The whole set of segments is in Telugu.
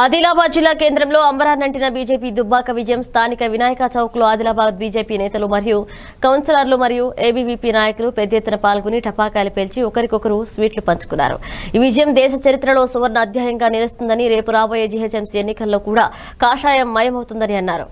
ఆదిలాబాద్ జిల్లా కేంద్రంలో అంబరాన్నంటిన బీజేపీ దుబ్బాక విజయం. స్థానిక వినాయక చౌక్ లో ఆదిలాబాద్ బీజేపీ నేతలు మరియు కౌన్సిలర్లు మరియు ఏబీవీపీ నాయకులు పెద్ద ఎత్తున పాల్గొని టపాకాయలు పేల్చి ఒకరికొకరు స్వీట్లు పంచుకున్నారు. ఈ విజయం దేశ చరిత్రలో సువర్ణ అధ్యాయంగా నిలుస్తుందని, రేపు రాబోయే జీహెచ్ఎంసీ ఎన్నికల్లో కూడా కాషాయం మయమవుతుందని అన్నారు.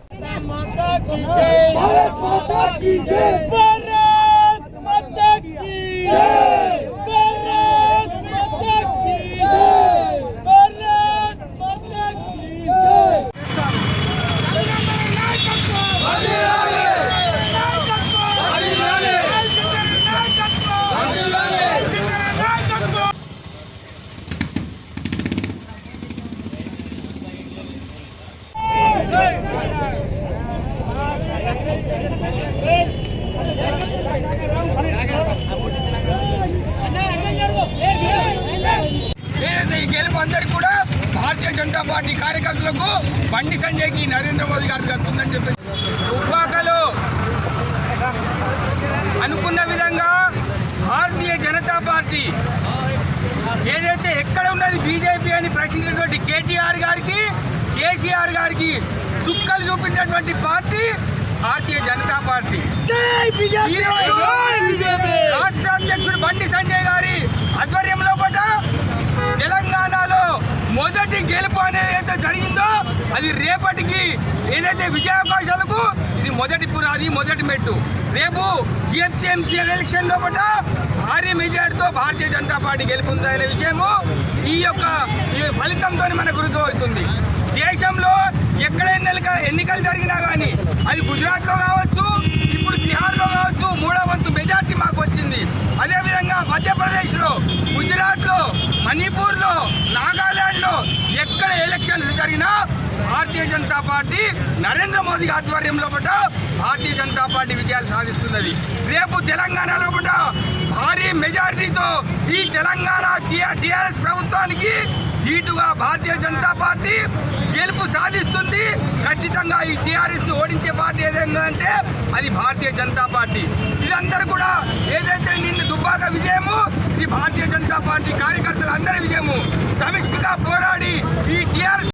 అందరికీ కూడా భారతీయ జనతా పార్టీ కార్యకర్తలకు బండి సంజయ్కి నరేంద్ర మోదీ గారికి వస్తుందని చెప్పి దుబ్బాకలో అనుకున్న విధంగా భారతీయ జనతా పార్టీ ఏదైతే ఎక్కడ ఉన్నది బీజేపీ అని ప్రశ్నించినటువంటి కేటీఆర్ గారికి, కేసీఆర్ గారికి చుక్కలు చూపించినటువంటి పార్టీ భారతీయ జనతా పార్టీ. రాష్ట్ర అధ్యక్షుడు బండి సంజయ్ గారి ఆధ్వర్యంలో కూడా తెలంగాణలో మొదటి గెలుపు అనేది ఏదైతే జరిగిందో అది రేపటికి ఏదైతే విజయావకాశాలకు ఇది మొదటి పునాది, మొదటి మెట్టు. రేపు జీహెచ్ఎంసీ ఎలక్షన్ లో కూడా భారీ మెజార్టీతో భారతీయ జనతా పార్టీ గెలుపుందనే విషయము ఈ ఫలితంతో మనకు రుజువవుతుంది. దేశంలో ఎక్కడ ఎన్నికలు జరిగినా కానీ అది గుజరాత్లో కావచ్చు, ఇప్పుడు బీహార్లో కావచ్చు, 3వ వంతు మెజార్టీ మాకు వచ్చింది. అదేవిధంగా మధ్యప్రదేశ్లో, గుజరాత్లో, మణిపూర్లో, నాగాలాండ్లో ఎక్కడ ఎలక్షన్స్ జరిగినా భారతీయ జనతా పార్టీ నరేంద్ర మోదీ ఆధ్వర్యంలో కూడా భారతీయ జనతా పార్టీ విజయాలు సాధిస్తున్నది. రేపు తెలంగాణలో కూడా భారీ మెజారిటీతో ఈ తెలంగాణ టీఆర్ఎస్ ప్రభుత్వానికి ధీటుగా భారతీయ జనతా పార్టీ గెలుపు సాధిస్తుంది. ఖచ్చితంగా ఈ టీఆర్ఎస్ ను ఓడించే పార్టీ ఏదైనా అంటే అది భారతీయ జనతా పార్టీ. ఇదందరూ కూడా ఏదైతే నిన్న దుబ్బాక విజయము ఇది భారతీయ జనతా పార్టీ కార్యకర్తలందరి విజయము. సమిష్టిగా పోరాడి ఈ టీఆర్ఎస్